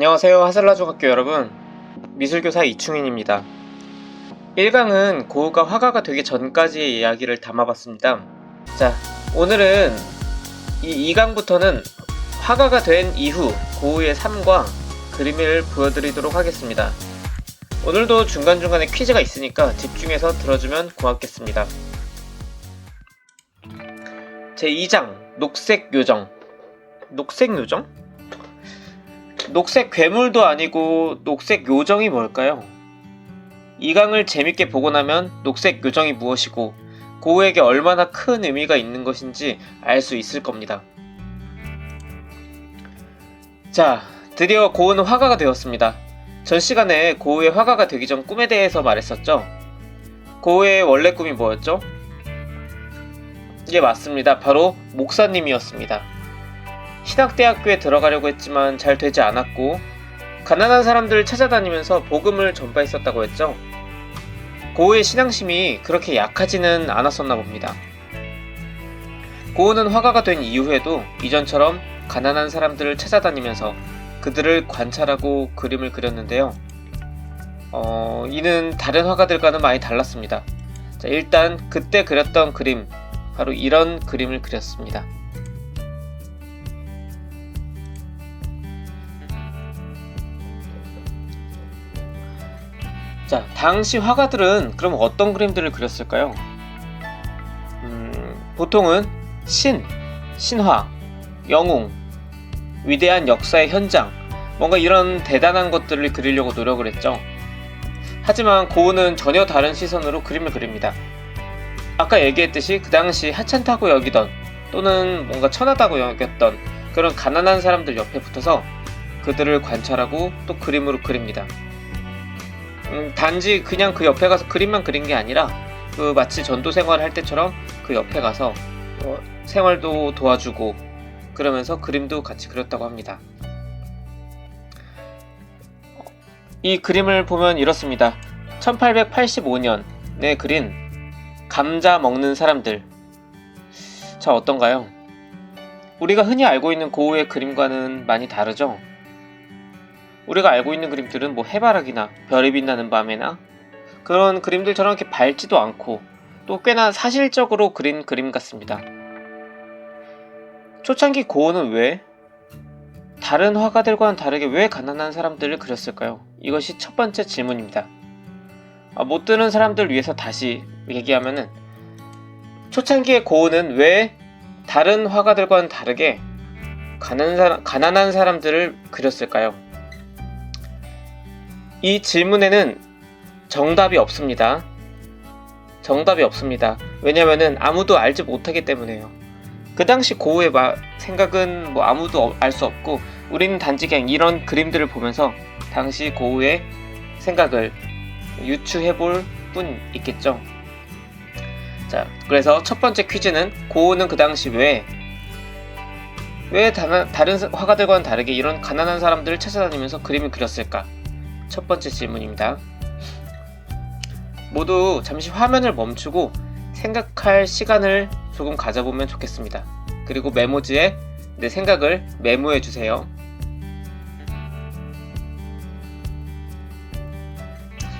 안녕하세요, 하슬라중학교 여러분. 미술교사 이충인입니다. 1강은 고우가 화가가 되기 전까지의 이야기를 담아봤습니다. 자, 오늘은 이 2강부터는 화가가 된 이후 고우의 삶과 그림을 보여드리도록 하겠습니다. 오늘도 중간중간에 퀴즈가 있으니까 집중해서 들어주면 고맙겠습니다. 제2장 녹색 요정. 녹색 요정? 녹색 괴물도 아니고 녹색 요정이 뭘까요? 2강을 재밌게 보고 나면 녹색 요정이 무엇이고 고우에게 얼마나 큰 의미가 있는 것인지 알 수 있을 겁니다. 자, 드디어 고우는 화가가 되었습니다. 전 시간에 고우의 화가가 되기 전 꿈에 대해서 말했었죠? 고우의 원래 꿈이 뭐였죠? 예, 맞습니다. 바로 목사님이었습니다. 신학대학교에 들어가려고 했지만 잘 되지 않았고 가난한 사람들을 찾아다니면서 복음을 전파했었다고 했죠. 고우의 신앙심이 그렇게 약하지는 않았었나 봅니다. 고우는 화가가 된 이후에도 이전처럼 가난한 사람들을 찾아다니면서 그들을 관찰하고 그림을 그렸는데요. 이는 다른 화가들과는 많이 달랐습니다. 자, 일단 그때 그렸던 그림, 바로 이런 그림을 그렸습니다. 자, 당시 화가들은 그럼 어떤 그림들을 그렸을까요? 보통은 신화, 영웅, 위대한 역사의 현장, 뭔가 이런 대단한 것들을 그리려고 노력을 했죠. 하지만 고우는 전혀 다른 시선으로 그림을 그립니다. 아까 얘기했듯이 그 당시 하찮다고 여기던 또는 뭔가 천하다고 여겼던 그런 가난한 사람들 옆에 붙어서 그들을 관찰하고 또 그림으로 그립니다. 단지 그냥 그 옆에 가서 그림만 그린 게 아니라 마치 전도 생활을 할 때처럼 그 옆에 가서 생활도 도와주고 그러면서 그림도 같이 그렸다고 합니다. 이 그림을 보면 이렇습니다. 1885년에 그린 감자 먹는 사람들. 자, 어떤가요? 우리가 흔히 알고 있는 고우의 그림과는 많이 다르죠? 우리가 알고 있는 그림들은 해바라기나 별이 빛나는 밤에나 그런 그림들처럼 이렇게 밝지도 않고 또 꽤나 사실적으로 그린 그림 같습니다. 초창기 고우는 왜 다른 화가들과는 다르게 왜 가난한 사람들을 그렸을까요? 이것이 첫 번째 질문입니다. 못 드는 사람들 위해서 다시 얘기하면은 초창기의 고우는 왜 다른 화가들과는 다르게 가난한 사람들을 그렸을까요? 이 질문에는 정답이 없습니다. 왜냐면은 아무도 알지 못하기 때문에요. 그 당시 고우의 생각은 아무도 알 수 없고 우리는 단지 그냥 이런 그림들을 보면서 당시 고우의 생각을 유추해볼 뿐 있겠죠. 자, 그래서 첫 번째 퀴즈는 고우는 그 당시 왜 다른 화가들과는 다르게 이런 가난한 사람들을 찾아다니면서 그림을 그렸을까? 첫 번째 질문입니다. 모두 잠시 화면을 멈추고 생각할 시간을 조금 가져보면 좋겠습니다. 그리고 메모지에 내 생각을 메모해주세요.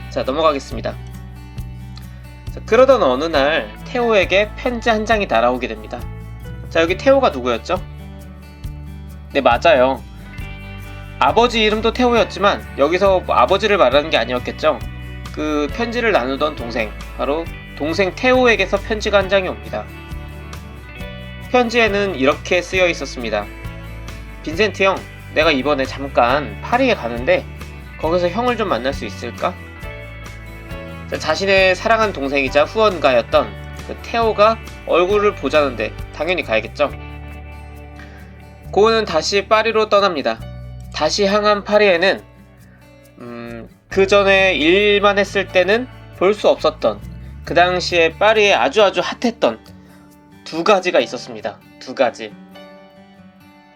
자, 넘어가겠습니다. 자, 그러던 어느 날 테오에게 편지 한 장이 날아오게 됩니다. 자, 여기 테오가 누구였죠? 네, 맞아요. 아버지 이름도 테오였지만 여기서 아버지를 말하는 게 아니었겠죠. 그 편지를 나누던 동생, 바로 동생 테오에게서 편지가 한 장이 옵니다. 편지에는 이렇게 쓰여 있었습니다. 빈센트 형, 내가 이번에 잠깐 파리에 가는데 거기서 형을 좀 만날 수 있을까? 자신의 사랑하는 동생이자 후원가였던 그 테오가 얼굴을 보자는데 당연히 가야겠죠. 고우는 다시 파리로 떠납니다. 다시 향한 파리에는 그 전에 일만 했을 때는 볼 수 없었던 그 당시에 파리에 아주 핫했던 두 가지가 있었습니다. 두 가지.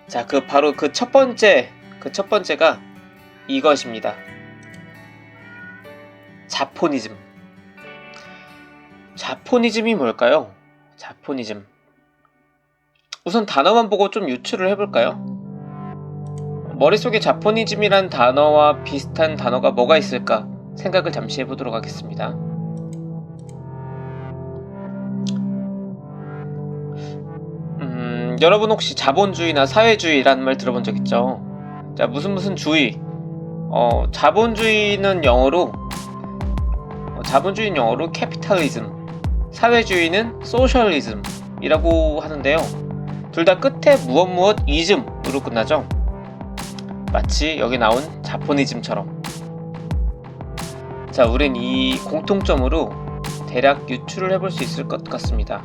자, 바로 그 첫 번째가 이것입니다. 자포니즘. 자포니즘이 뭘까요? 자포니즘. 우선 단어만 보고 좀 유추를 해볼까요? 머릿속에 자포니즘이란 단어와 비슷한 단어가 뭐가 있을까 생각을 잠시 해보도록 하겠습니다. 여러분 혹시 자본주의나 사회주의라는 말 들어본 적 있죠? 자, 무슨 주의. 자본주의는 영어로 캐피탈리즘, 사회주의는 소셜리즘이라고 하는데요. 둘 다 끝에 무엇 이즘으로 끝나죠. 마치 여기 나온 자포니즘처럼. 자, 우린 이 공통점으로 대략 유추를 해볼 수 있을 것 같습니다.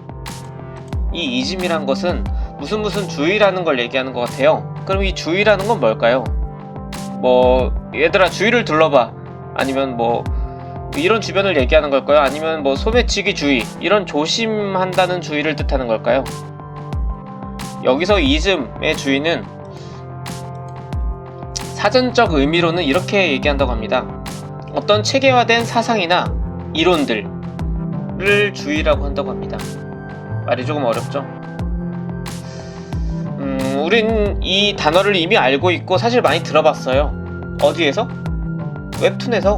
이 이즘이란 것은 무슨 주의라는 걸 얘기하는 것 같아요. 그럼 이 주의라는 건 뭘까요? 뭐 얘들아 주의를 둘러봐, 아니면 뭐 이런 주변을 얘기하는 걸까요? 아니면 뭐 소매치기 주의, 이런 조심한다는 주의를 뜻하는 걸까요? 여기서 이즘의 주의는 사전적 의미로는 이렇게 얘기한다고 합니다. 어떤 체계화된 사상이나 이론들을 주의라고 한다고 합니다. 말이 조금 어렵죠? 우린 이 단어를 이미 알고 있고 사실 많이 들어봤어요. 어디에서? 웹툰에서.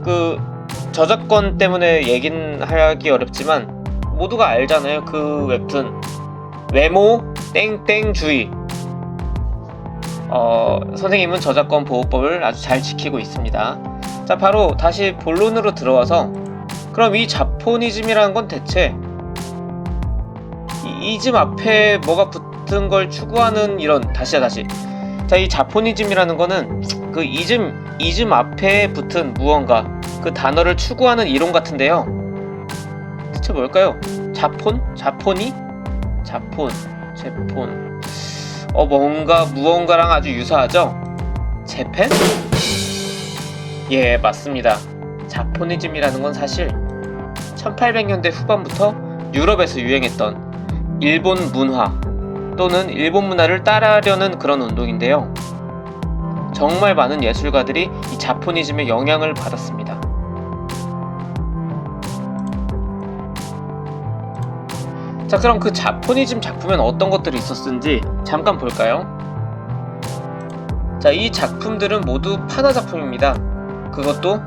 그 저작권 때문에 얘긴 하기 어렵지만 모두가 알잖아요. 그 웹툰 외모 땡땡주의. 선생님은 저작권 보호법을 아주 잘 지키고 있습니다. 자, 바로 다시 본론으로 들어와서, 그럼 이 자포니즘이라는 건 대체 이 이즘 앞에 뭐가 붙은 걸 추구하는 이런 다시 자, 이 자포니즘이라는 거는 그 이즘 앞에 붙은 무언가, 그 단어를 추구하는 이론 같은데요. 대체 뭘까요? 자포니? 제폰. 뭔가 무언가랑 아주 유사하죠? 재팬? 예, 맞습니다. 자포니즘이라는 건 사실 1800년대 후반부터 유럽에서 유행했던 일본 문화 또는 일본 문화를 따라하려는 그런 운동인데요. 정말 많은 예술가들이 이 자포니즘의 영향을 받았습니다. 자, 그럼 그 자포니즘 작품엔 어떤 것들이 있었는지 잠깐 볼까요? 자, 이 작품들은 모두 판화 작품입니다. 그것도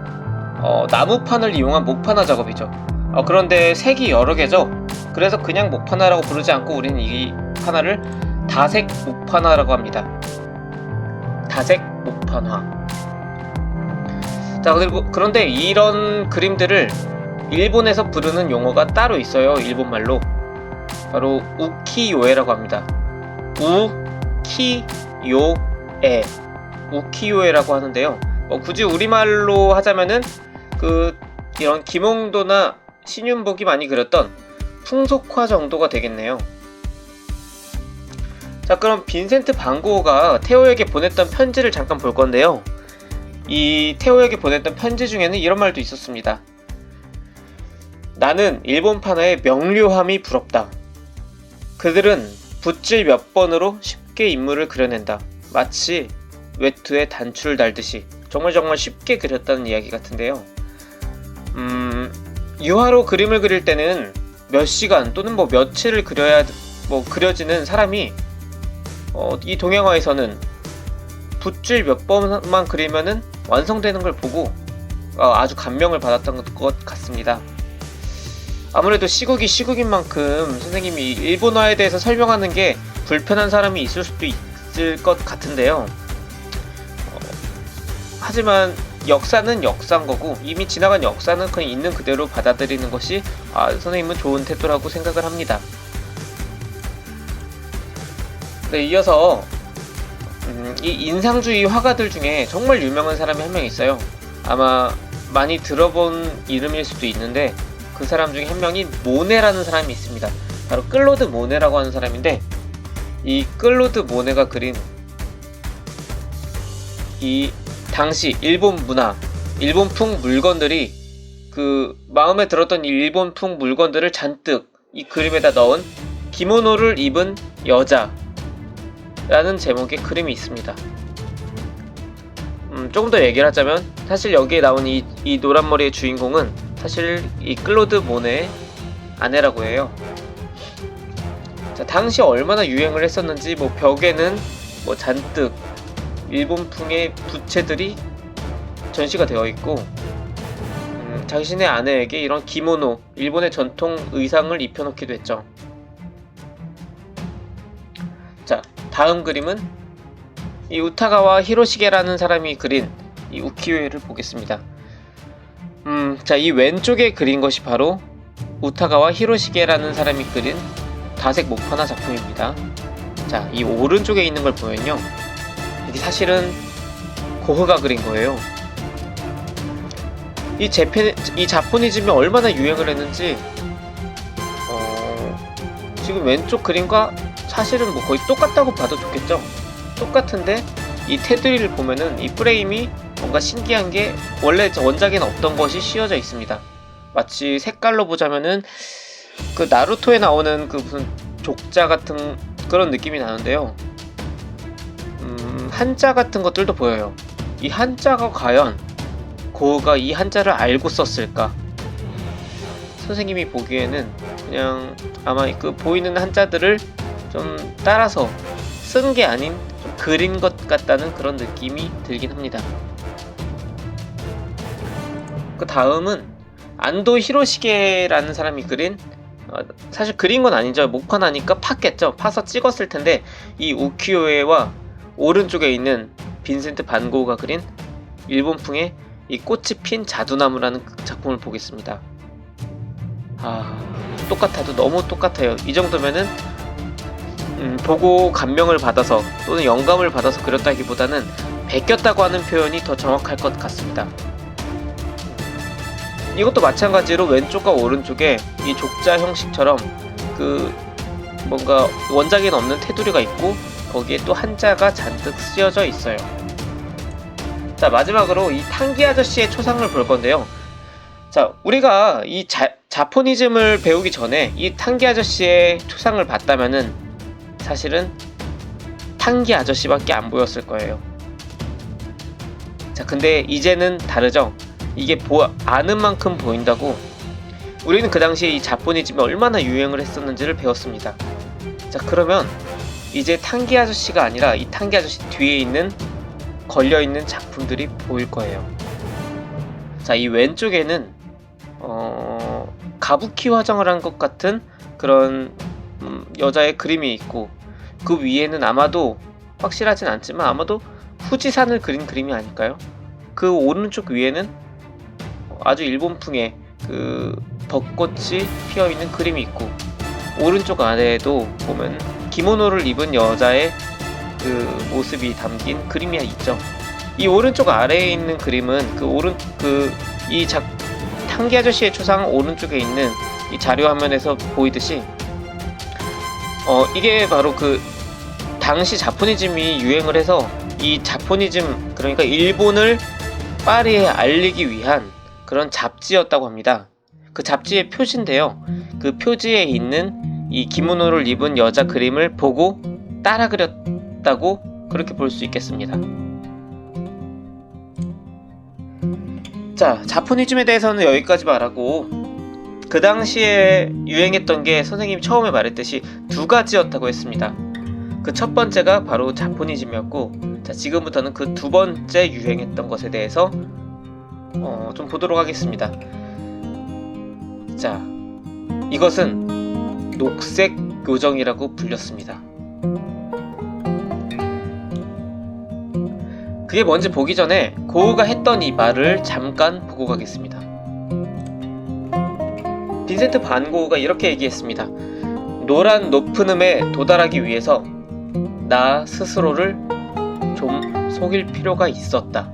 나무판을 이용한 목판화 작업이죠. 그런데 색이 여러 개죠. 그래서 그냥 목판화라고 부르지 않고 우리는 이 판화를 다색 목판화라고 합니다. 다색 목판화. 자, 그런데 이런 그림들을 일본에서 부르는 용어가 따로 있어요. 일본말로. 바로 우키요에라고 합니다. 우키요에라고 하는데요. 굳이 우리말로 하자면은 이런 김홍도나 신윤복이 많이 그렸던 풍속화 정도가 되겠네요. 자, 그럼 빈센트 반 고흐가 테오에게 보냈던 편지를 잠깐 볼 건데요. 이 테오에게 보냈던 편지 중에는 이런 말도 있었습니다. 나는 일본 판화의 명료함이 부럽다. 그들은 붓질 몇 번으로 쉽게 인물을 그려낸다. 마치 외투에 단추를 달듯이 정말 쉽게 그렸다는 이야기 같은데요. 유화로 그림을 그릴 때는 몇 시간 또는 뭐 며칠을 그려지는 사람이 이 동양화에서는 붓질 몇 번만 그리면은 완성되는 걸 보고 아주 감명을 받았던 것 같습니다. 아무래도 시국인 만큼 선생님이 일본화에 대해서 설명하는 게 불편한 사람이 있을 수도 있을 것 같은데요. 하지만 역사는 역사인 거고, 이미 지나간 역사는 그냥 있는 그대로 받아들이는 것이 선생님은 좋은 태도라고 생각을 합니다. 네, 이어서 이 인상주의 화가들 중에 정말 유명한 사람이 한 명 있어요. 아마 많이 들어본 이름일 수도 있는데, 그 사람 중에 한 명이 모네라는 사람이 있습니다. 바로 클로드 모네라고 하는 사람인데, 이 클로드 모네가 그린 이 당시 일본 문화, 일본풍 물건들이 마음에 들었던 이 일본풍 물건들을 잔뜩 이 그림에다 넣은 기모노를 입은 여자라는 제목의 그림이 있습니다. 조금 더 얘기를 하자면, 사실 여기에 나온 이 노란머리의 주인공은 사실 이 클로드 모네의 아내라고 해요. 자, 당시 얼마나 유행을 했었는지 벽에는 잔뜩 일본풍의 부채들이 전시가 되어 있고, 자신의 아내에게 이런 기모노, 일본의 전통 의상을 입혀놓기도 했죠. 자, 다음 그림은 이 우타가와 히로시게라는 사람이 그린 이 우키요에를 보겠습니다. 자, 이 왼쪽에 그린 것이 바로 우타가와 히로시게라는 사람이 그린 다색 목판화 작품입니다. 자, 이 오른쪽에 있는 걸 보면요, 이게 사실은 고흐가 그린 거예요. 이 자포니즘이 얼마나 유행을 했는지, 지금 왼쪽 그림과 사실은 뭐 거의 똑같다고 봐도 좋겠죠. 똑같은데 이 테두리를 보면은 이 프레임이 뭔가 신기한 게 원래 원작에는 없던 것이 씌워져 있습니다. 마치 색깔로 보자면은 그 나루토에 나오는 그 무슨 족자 같은 그런 느낌이 나는데요. 한자 같은 것들도 보여요. 이 한자가 과연 고흐가 이 한자를 알고 썼을까? 선생님이 보기에는 그냥 아마 그 보이는 한자들을 좀 따라서 쓴 게 아닌 좀 그린 것 같다는 그런 느낌이 들긴 합니다. 그 다음은 안도 히로시게라는 사람이 그린, 사실 그린 건 아니죠. 목판하니까 팠겠죠. 파서 찍었을 텐데, 이 우키요에와 오른쪽에 있는 빈센트 반 고흐가 그린 일본풍의 이 꽃이 핀 자두나무라는 작품을 보겠습니다. 똑같아도 너무 똑같아요. 이 정도면은 보고 감명을 받아서 또는 영감을 받아서 그렸다기보다는 베꼈다고 하는 표현이 더 정확할 것 같습니다. 이것도 마찬가지로 왼쪽과 오른쪽에 이 족자 형식처럼 그 뭔가 원작에는 없는 테두리가 있고 거기에 또 한자가 잔뜩 쓰여져 있어요. 자, 마지막으로 이 탕기 아저씨의 초상을 볼 건데요. 자, 우리가 이 자포니즘을 배우기 전에 이 탕기 아저씨의 초상을 봤다면은 사실은 탕기 아저씨밖에 안 보였을 거예요. 자, 근데 이제는 다르죠. 이게 아는 만큼 보인다고. 우리는 그 당시에 이 자포니즘이 얼마나 유행을 했었는지를 배웠습니다. 자, 그러면 이제 탕기 아저씨가 아니라 이 탕기 아저씨 뒤에 있는 걸려있는 작품들이 보일 거예요. 자, 이 왼쪽에는 가부키 화장을 한 것 같은 그런 여자의 그림이 있고, 그 위에는 아마도 확실하진 않지만 아마도 후지산을 그린 그림이 아닐까요? 그 오른쪽 위에는 아주 일본풍의 그 벚꽃이 피어있는 그림이 있고, 오른쪽 아래에도 보면 기모노를 입은 여자의 그 모습이 담긴 그림이 있죠. 이 오른쪽 아래에 있는 그림은 탕기 아저씨의 초상 오른쪽에 있는 이 자료 화면에서 보이듯이 이게 바로 그 당시 자포니즘이 유행을 해서 이 자포니즘, 그러니까 일본을 파리에 알리기 위한 그런 잡지였다고 합니다. 그 잡지의 표지인데요. 그 표지에 있는 이 기모노를 입은 여자 그림을 보고 따라 그렸다고 그렇게 볼 수 있겠습니다. 자, 자포니즘에 대해서는 여기까지 말하고, 그 당시에 유행했던 게 선생님이 처음에 말했듯이 두 가지였다고 했습니다. 그 첫 번째가 바로 자포니즘이었고, 자, 지금부터는 그 두 번째 유행했던 것에 대해서 좀 보도록 하겠습니다. 자, 이것은 녹색 요정이라고 불렸습니다. 그게 뭔지 보기 전에 고흐가 했던 이 말을 잠깐 보고 가겠습니다. 빈센트 반 고흐가 이렇게 얘기했습니다. 노란 높은 음에 도달하기 위해서 나 스스로를 좀 속일 필요가 있었다.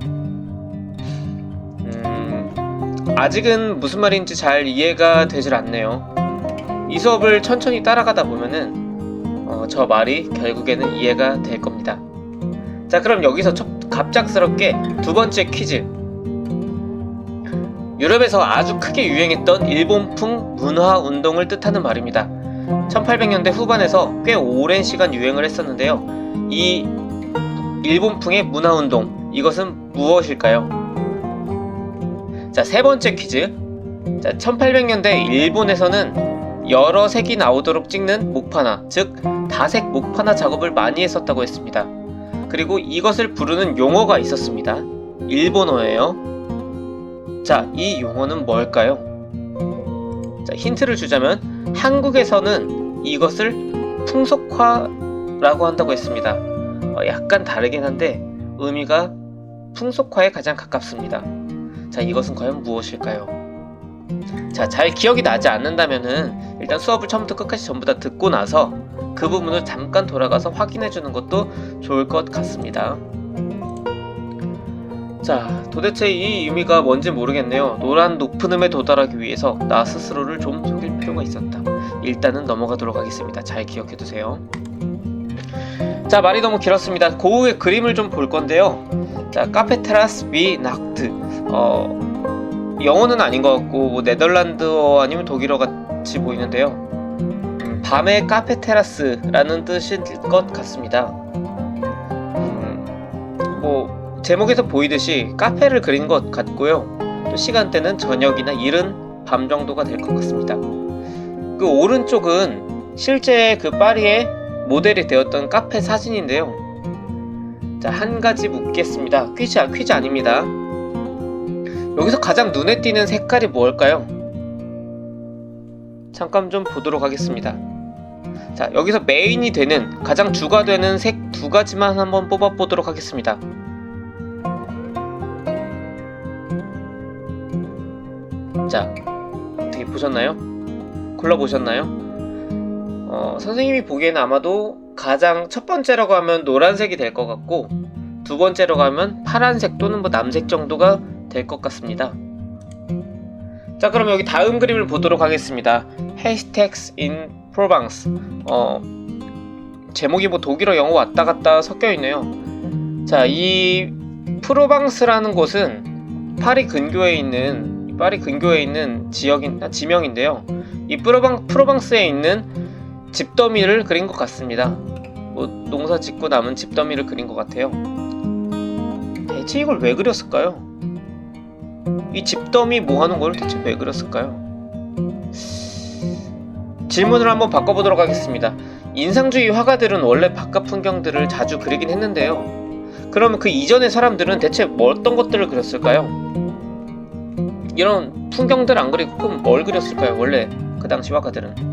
아직은 무슨 말인지 잘 이해가 되질 않네요. 이 수업을 천천히 따라가다 보면은 저 말이 결국에는 이해가 될 겁니다. 자, 그럼 여기서 갑작스럽게 두 번째 퀴즈. 유럽에서 아주 크게 유행했던 일본풍 문화 운동을 뜻하는 말입니다. 1800년대 후반에서 꽤 오랜 시간 유행을 했었는데요. 이 일본풍의 문화 운동, 이것은 무엇일까요? 자, 세 번째 퀴즈. 자, 1800년대 일본에서는 여러 색이 나오도록 찍는 목판화, 즉 다색 목판화 작업을 많이 했었다고 했습니다. 그리고 이것을 부르는 용어가 있었습니다. 일본어예요. 자, 이 용어는 뭘까요? 자, 힌트를 주자면 한국에서는 이것을 풍속화라고 한다고 했습니다. 약간 다르긴 한데 의미가 풍속화에 가장 가깝습니다. 자, 이것은 과연 무엇일까요? 자, 잘 기억이 나지 않는다면은 일단 수업을 처음부터 끝까지 전부 다 듣고 나서 그 부분을 잠깐 돌아가서 확인해 주는 것도 좋을 것 같습니다. 자, 도대체 이 의미가 뭔지 모르겠네요. 노란 높은 음에 도달하기 위해서 나 스스로를 좀 속일 필요가 있었다. 일단은 넘어가도록 하겠습니다. 잘 기억해 두세요. 자, 말이 너무 길었습니다. 고흐의 그림을 좀 볼 건데요. 자, 카페 테라스 위 낙트. 영어는 아닌 것 같고 뭐 네덜란드어 아니면 독일어 같이 보이는데요. 밤의 카페 테라스라는 뜻일 것 같습니다. 뭐 제목에서 보이듯이 카페를 그린 것 같고요. 또 시간대는 저녁이나 이른 밤 정도가 될 것 같습니다. 그 오른쪽은 실제 그 파리의 모델이 되었던 카페 사진인데요. 자, 한 가지 묻겠습니다. 퀴즈 아닙니다. 여기서 가장 눈에 띄는 색깔이 뭘까요? 잠깐 좀 보도록 하겠습니다. 자, 여기서 메인이 되는, 가장 주가 되는 색 두 가지만 한번 뽑아보도록 하겠습니다. 자, 어떻게 보셨나요? 골라보셨나요? 선생님이 보기에는 아마도 가장 첫 번째라고 하면 노란색이 될 것 같고, 두 번째라고 하면 파란색 또는 뭐 남색 정도가 될 것 같습니다. 자, 그럼 여기 다음 그림을 보도록 하겠습니다. Haystacks in Provence. 제목이 뭐 독일어 영어 왔다 갔다 섞여 있네요. 자, 이 프로방스라는 곳은 파리 근교에 있는 지명인데요. 이 프로방스에 있는 집더미를 그린 것 같습니다. 뭐 농사 짓고 남은 집더미를 그린 것 같아요. 대체 이걸 왜 그렸을까요? 이 집더미 뭐 하는 걸 대체 왜 그렸을까요? 질문을 한번 바꿔보도록 하겠습니다. 인상주의 화가들은 원래 바깥 풍경들을 자주 그리긴 했는데요. 그러면 그 이전의 사람들은 대체 어떤 것들을 그렸을까요? 이런 풍경들 안 그리고 그럼 뭘 그렸을까요? 원래 그 당시 화가들은.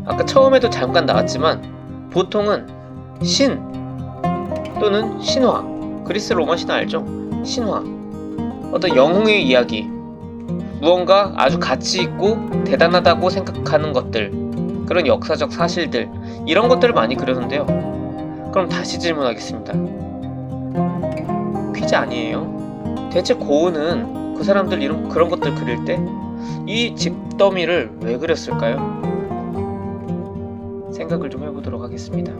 아까 처음에도 잠깐 나왔지만 보통은 신 또는 신화, 그리스 로마 신화 알죠? 신화, 어떤 영웅의 이야기, 무언가 아주 가치 있고 대단하다고 생각하는 것들, 그런 역사적 사실들, 이런 것들을 많이 그렸는데요. 그럼 다시 질문하겠습니다. 퀴즈 아니에요. 대체 고흐는 그 사람들 그런 것들 그릴 때 이 집더미를 왜 그렸을까요? 생각을 좀 해보도록 하겠습니다.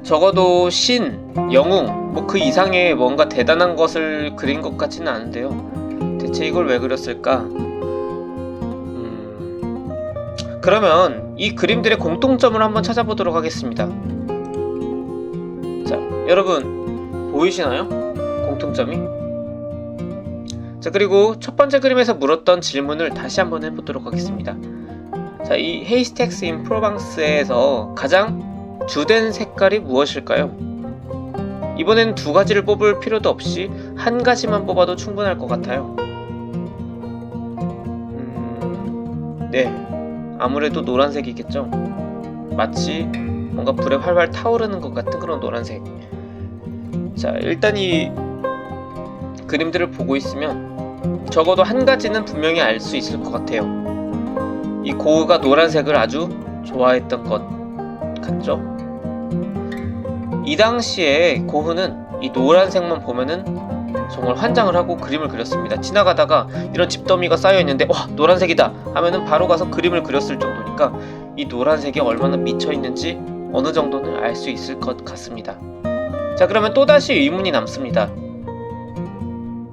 적어도 신, 영웅, 뭐 그 이상의 뭔가 대단한 것을 그린 것 같지는 않은데요. 대체 이걸 왜 그렸을까? 그러면 이 그림들의 공통점을 한번 찾아보도록 하겠습니다. 자, 여러분 보이시나요? 공통점이? 자, 그리고 첫 번째 그림에서 물었던 질문을 다시 한번 해보도록 하겠습니다. 자, 이 Haystacks in Provence에서 가장 주된 색깔이 무엇일까요? 이번엔 두 가지를 뽑을 필요도 없이 한 가지만 뽑아도 충분할 것 같아요. 네, 아무래도 노란색이겠죠? 마치 뭔가 불에 활활 타오르는 것 같은 그런 노란색. 자, 일단 이 그림들을 보고 있으면 적어도 한 가지는 분명히 알 수 있을 것 같아요. 이 고흐가 노란색을 아주 좋아했던 것 같죠? 이 당시에 고흐는 이 노란색만 보면은 정말 환장을 하고 그림을 그렸습니다. 지나가다가 이런 집더미가 쌓여있는데 와, 노란색이다 하면은 바로 가서 그림을 그렸을 정도니까 이 노란색이 얼마나 미쳐있는지 어느 정도는 알 수 있을 것 같습니다. 자, 그러면 또다시 의문이 남습니다.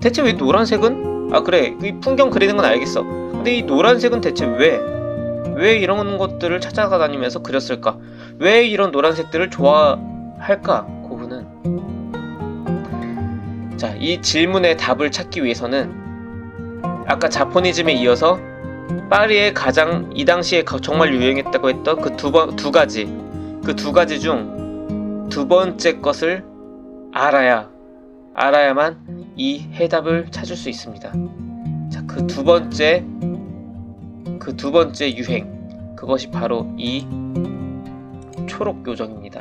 대체 왜 노란색은? 그래, 이 풍경 그리는 건 알겠어. 근데 이 노란색은 대체 왜 이런 것들을 찾아가 다니면서 그렸을까? 왜 이런 노란색들을 좋아할까? 고흐는. 자, 이 질문의 답을 찾기 위해서는 아까 자포니즘에 이어서 파리에 가장 이 당시에 정말 유행했다고 했던 그 두 가지 그 두 가지 중 두 번째 것을 알아야만 이 해답을 찾을 수 있습니다. 자, 그 두 번째 유행, 그것이 바로 이 초록 요정입니다.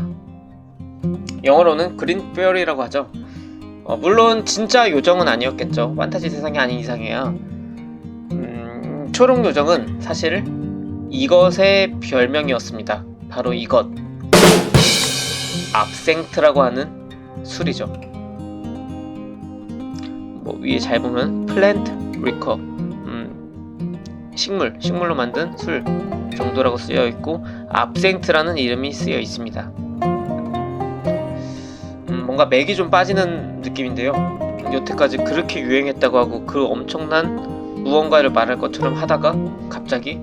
영어로는 그린 페어리라고 하죠. 물론 진짜 요정은 아니었겠죠. 판타지 세상이 아닌 이상이야. 초록 요정은 사실 이것의 별명이었습니다. 바로 이것, 압생트라고 하는 술이죠. 뭐 위에 잘 보면 플랜트 리커, 식물로 만든 술 정도라고 쓰여 있고 압생트라는 이름이 쓰여 있습니다. 뭔가 맥이 좀 빠지는 느낌인데요. 여태까지 그렇게 유행했다고 하고 그 엄청난 무언가를 말할 것처럼 하다가 갑자기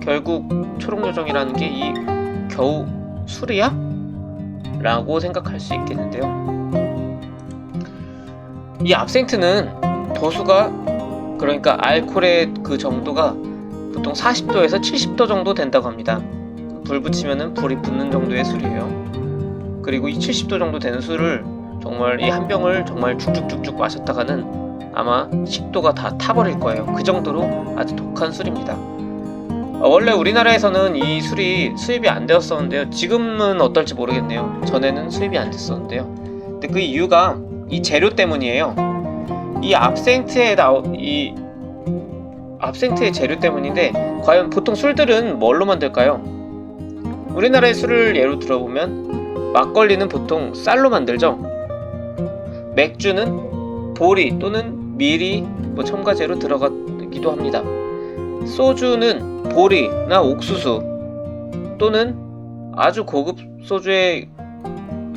결국 초록요정이라는 게 이 겨우 술이야? 라고 생각할 수 있겠는데요. 이 압생트는 도수가, 그러니까 알코올의 그 정도가 보통 40도에서 70도 정도 된다고 합니다. 불 붙이면은 불이 붙는 정도의 술이에요. 그리고 이 70도 정도 되는 술을 정말 이 한 병을 정말 쭉쭉쭉쭉 마셨다가는 아마 식도가 다 타버릴 거예요. 그 정도로 아주 독한 술입니다. 원래 우리나라에서는 이 술이 수입이 안 되었었는데요. 지금은 어떨지 모르겠네요. 전에는 수입이 안 됐었는데요. 근데 그 이유가 이 재료 때문이에요. 이 압생트의 재료 때문인데, 과연 보통 술들은 뭘로 만들까요? 우리나라의 술을 예로 들어보면 막걸리는 보통 쌀로 만들죠. 맥주는 보리 또는 밀이 첨가제로 들어가기도 합니다. 소주는 보리나 옥수수 또는 아주 고급 소주에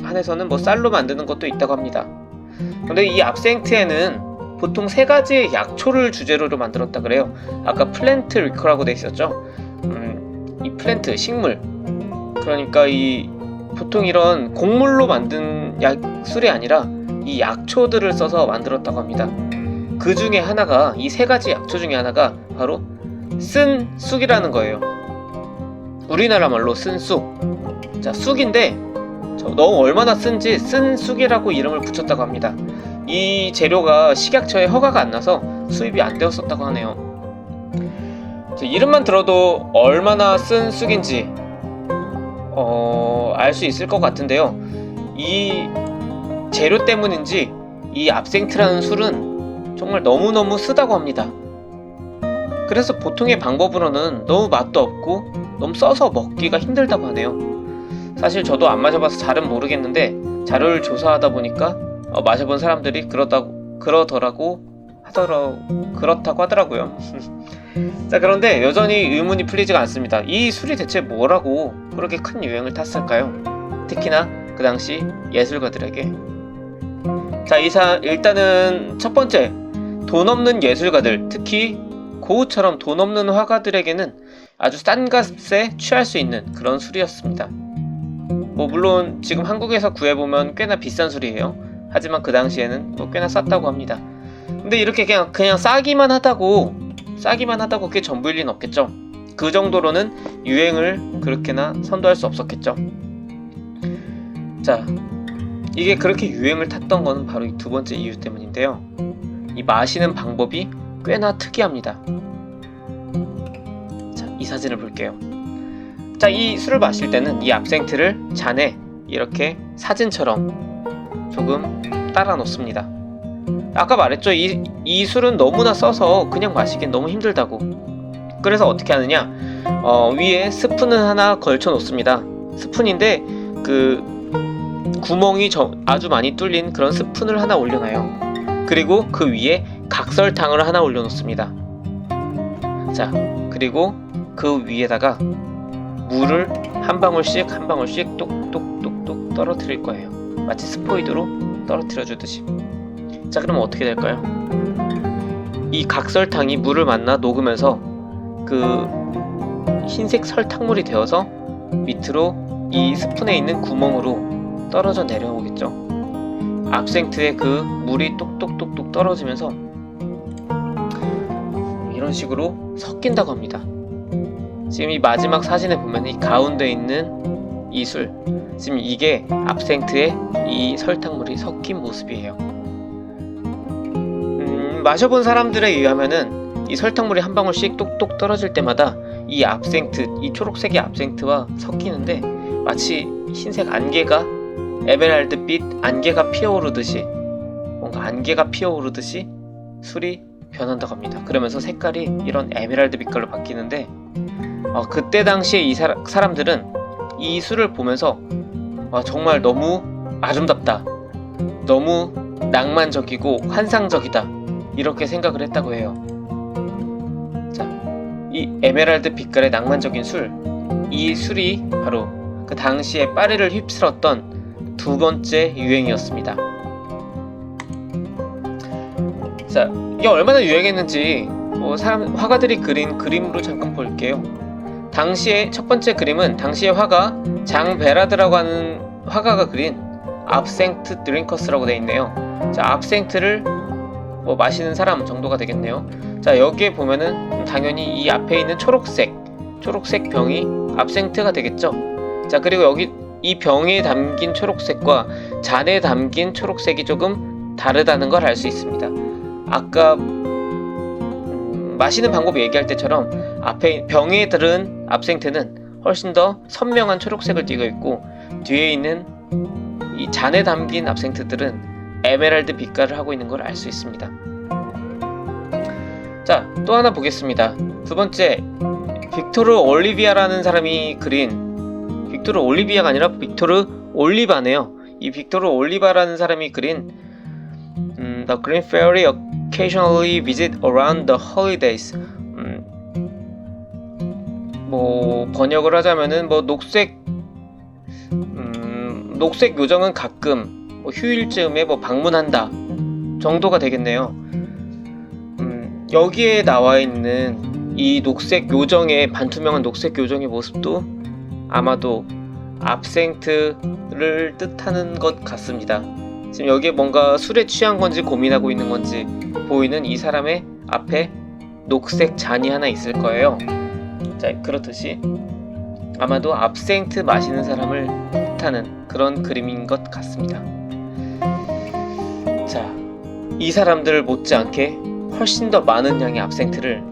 한해서는 쌀로 만드는 것도 있다고 합니다. 근데 이 압생트에는 보통 세 가지의 약초를 주재료로 만들었다 그래요. 아까 플랜트 리커라고 돼 있었죠. 이 플랜트, 식물, 그러니까 이 보통 이런 곡물로 만든 술이 아니라 이 약초들을 써서 만들었다고 합니다. 그 중에 하나가, 이 세 가지 약초 중에 하나가 바로 쓴 쑥이라는 거예요. 우리나라 말로 쓴 쑥. 자, 쑥인데 너무 얼마나 쓴지 쓴 쑥이라고 이름을 붙였다고 합니다. 이 재료가 식약처에 허가가 안 나서 수입이 안 되었었다고 하네요. 자, 이름만 들어도 얼마나 쓴 쑥인지 알 수 있을 것 같은데요. 이 재료 때문인지 이 압생트라는 술은 정말 너무너무 쓰다고 합니다. 그래서 보통의 방법으로는 너무 맛도 없고 너무 써서 먹기가 힘들다고 하네요. 사실 저도 안 마셔봐서 잘은 모르겠는데 자료를 조사하다 보니까 마셔본 사람들이 그렇다고 하더라고요. 자, 그런데 여전히 의문이 풀리지가 않습니다. 이 술이 대체 뭐라고 그렇게 큰 유행을 탔을까요? 특히나 그 당시 예술가들에게. 자, 일단은 첫 번째, 돈 없는 예술가들, 특히 고흐처럼 돈 없는 화가들에게는 아주 싼 값에 취할 수 있는 그런 술이었습니다. 물론 지금 한국에서 구해보면 꽤나 비싼 술이에요. 하지만 그 당시에는 꽤나 쌌다고 합니다. 근데 이렇게 그냥 싸기만 하다고 그게 전부일 리는 없겠죠. 그 정도로는 유행을 그렇게나 선도할 수 없었겠죠. 자, 이게 그렇게 유행을 탔던 건 바로 이 두 번째 이유 때문인데요. 이 마시는 방법이 꽤나 특이합니다. 자, 이 사진을 볼게요. 자, 이 술을 마실 때는 이 압생트를 잔에 이렇게 사진처럼 조금 따라 놓습니다. 아까 말했죠. 이 술은 너무나 써서 그냥 마시기엔 너무 힘들다고. 그래서 어떻게 하느냐, 위에 스푼을 하나 걸쳐 놓습니다. 스푼인데 그 구멍이 아주 많이 뚫린 그런 스푼을 하나 올려놔요. 그리고 그 위에 각설탕을 하나 올려놓습니다. 자, 그리고 그 위에다가 물을 한 방울씩 똑똑똑똑 떨어뜨릴 거예요. 마치 스포이드로 떨어뜨려 주듯이. 자, 그러면 어떻게 될까요? 이 각설탕이 물을 만나 녹으면서 그 흰색 설탕물이 되어서 밑으로 이 스푼에 있는 구멍으로 떨어져 내려오겠죠. 압생트에 그 물이 똑똑똑똑 떨어지면서 이런 식으로 섞인다고 합니다. 지금 이 마지막 사진에 보면 이 가운데 있는 이 술. 지금 이게 압생트에 이 설탕물이 섞인 모습이에요. 마셔본 사람들에 의하면은 이 설탕물이 한 방울씩 똑똑 떨어질 때마다 이 압생트, 이 초록색의 압생트와 섞이는데 마치 흰색 안개가, 에메랄드빛 안개가 피어오르듯이, 뭔가 안개가 피어오르듯이 술이 변한다고 합니다. 그러면서 색깔이 이런 에메랄드 빛깔로 바뀌는데 그때 당시에 이 사람들은 이 술을 보면서 정말 너무 아름답다, 너무 낭만적이고 환상적이다, 이렇게 생각을 했다고 해요. 자, 이 에메랄드 빛깔의 낭만적인 술, 이 술이 바로 그 당시에 파리를 휩쓸었던 두 번째 유행이었습니다. 자, 이게 얼마나 유행했는지 화가들이 그린 그림으로 잠깐 볼게요. 당시의 첫 번째 그림은 당시의 화가 장 베라드라고 하는 화가가 그린 압생트 드링커스라고 되어 있네요. 자, 압생트를 마시는 사람 정도가 되겠네요. 자, 여기에 보면은 당연히 이 앞에 있는 초록색 병이 압생트가 되겠죠. 자, 그리고 여기 이 병에 담긴 초록색과 잔에 담긴 초록색이 조금 다르다는 걸 알 수 있습니다. 아까 마시는 방법 얘기할 때처럼 앞에 병에 들은 압생트는 훨씬 더 선명한 초록색을 띠고 있고, 뒤에 있는 이 잔에 담긴 압생트들은 에메랄드 빛깔을 하고 있는 걸 알 수 있습니다. 자, 또 하나 보겠습니다. 두 번째, 빅토르 올리비아라는 사람이 그린, 빅토르 올리비아가 아니라 빅토르 올리바네요. 이 빅토르 올리바라는 사람이 그린 The Green Fairy occasionally visit around the holidays. 번역을 하자면은 녹색 요정은 가끔 휴일쯤에 방문한다 정도가 되겠네요. 여기에 나와 있는 이 녹색 요정의, 반투명한 녹색 요정의 모습도 아마도 압생트를 뜻하는 것 같습니다. 지금 여기에 뭔가 술에 취한 건지 고민하고 있는 건지 보이는 이 사람의 앞에 녹색 잔이 하나 있을 거예요. 자, 그렇듯이 아마도 압생트 마시는 사람을 뜻하는 그런 그림인 것 같습니다. 자, 이 사람들 못지않게 훨씬 더 많은 양의 압생트를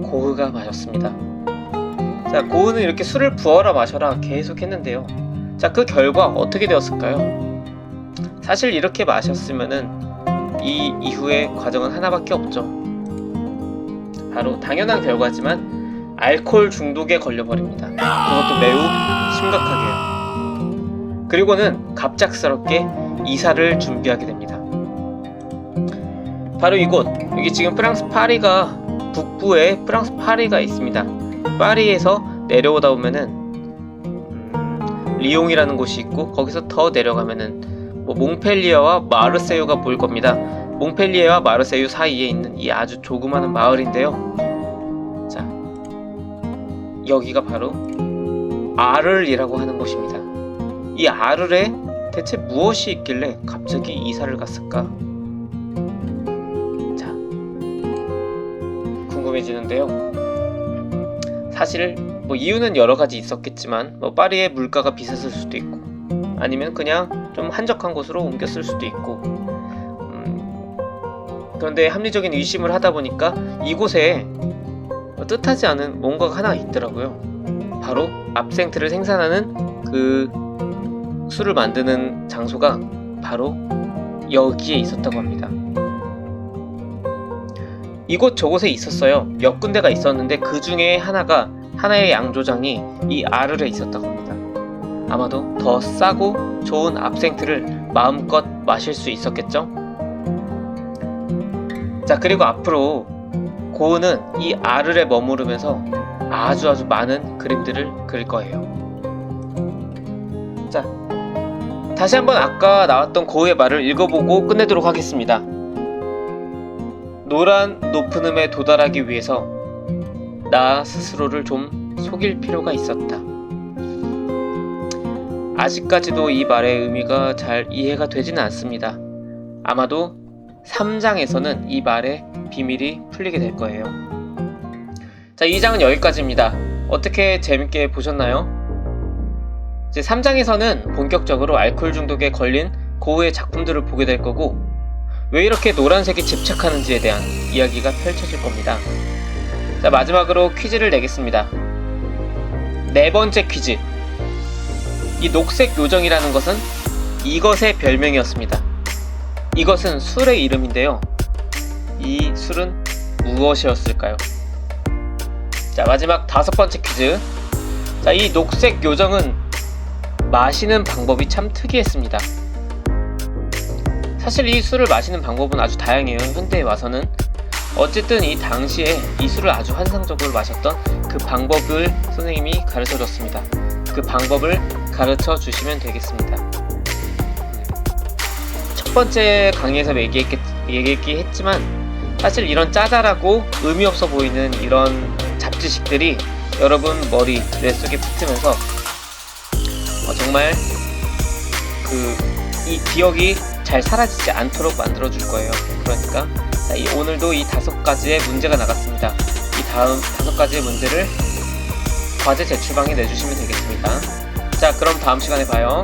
고흐가 마셨습니다. 자, 고흐는 이렇게 술을 부어라 마셔라 계속 했는데요. 자, 그 결과 어떻게 되었을까요? 사실 이렇게 마셨으면은 이 이후의 과정은 하나밖에 없죠. 바로 당연한 결과지만 알코올 중독에 걸려버립니다. 그것도 매우 심각하게요. 그리고는 갑작스럽게 이사를 준비하게 됩니다. 바로 이곳, 여기 지금 프랑스 파리가, 북부에 프랑스 파리가 있습니다. 파리에서 내려오다 보면은 리옹이라는 곳이 있고, 거기서 더 내려가면은 몽펠리에와 마르세유가 보일 겁니다. 몽펠리에와 마르세유 사이에 있는 이 아주 조그마한 마을인데요. 자, 여기가 바로 아를이라고 하는 곳입니다. 이 아를에 대체 무엇이 있길래 갑자기 이사를 갔을까? 자, 궁금해지는데요. 사실 이유는 여러 가지 있었겠지만 파리의 물가가 비쌌을 수도 있고, 아니면 그냥 좀 한적한 곳으로 옮겼을 수도 있고, 그런데 합리적인 의심을 하다 보니까 이곳에 뜻하지 않은 뭔가가 하나 있더라고요. 바로 압생트를 생산하는 그 술을 만드는 장소가 바로 여기에 있었다고 합니다. 이곳 저곳에 있었어요. 몇 군데가 있었는데 그 중에 하나의 양조장이 이 아르에 있었다고 합니다. 아마도 더 싸고 좋은 압생트를 마음껏 마실 수 있었겠죠? 자, 그리고 앞으로 고흐는 이 아르에 머무르면서 아주 많은 그림들을 그릴 거예요. 자, 다시 한번 아까 나왔던 고흐의 말을 읽어보고 끝내도록 하겠습니다. 노란 높은 음에 도달하기 위해서 나 스스로를 좀 속일 필요가 있었다. 아직까지도 이 말의 의미가 잘 이해가 되지는 않습니다. 아마도 3장에서는 이 말의 비밀이 풀리게 될 거예요. 자, 2장은 여기까지입니다. 어떻게 재밌게 보셨나요? 이제 3장에서는 본격적으로 알코올 중독에 걸린 고우의 작품들을 보게 될 거고, 왜 이렇게 노란색에 집착하는지에 대한 이야기가 펼쳐질 겁니다. 자, 마지막으로 퀴즈를 내겠습니다. 네 번째 퀴즈. 이 녹색 요정이라는 것은 이것의 별명이었습니다. 이것은 술의 이름인데요. 이 술은 무엇이었을까요? 자, 마지막 다섯 번째 퀴즈. 자, 이 녹색 요정은 마시는 방법이 참 특이했습니다. 사실 이 술을 마시는 방법은 아주 다양해요. 현대에 와서는. 어쨌든 이 당시에 이 술을 아주 환상적으로 마셨던 그 방법을 선생님이 가르쳐 줬습니다. 그 방법을 가르쳐 주시면 되겠습니다. 첫 번째 강의에서 얘기했지만 사실 이런 짜잘하고 의미 없어 보이는 이런 잡지식들이 여러분 머리, 뇌속에 붙으면서 정말 이 기억이 잘 사라지지 않도록 만들어 줄 거예요. 그러니까 오늘도 이 5가지의 문제가 나갔습니다. 이 다음 5가지의 문제를 과제 제출방에 내주시면 되겠습니다. 자, 그럼 다음 시간에 봐요.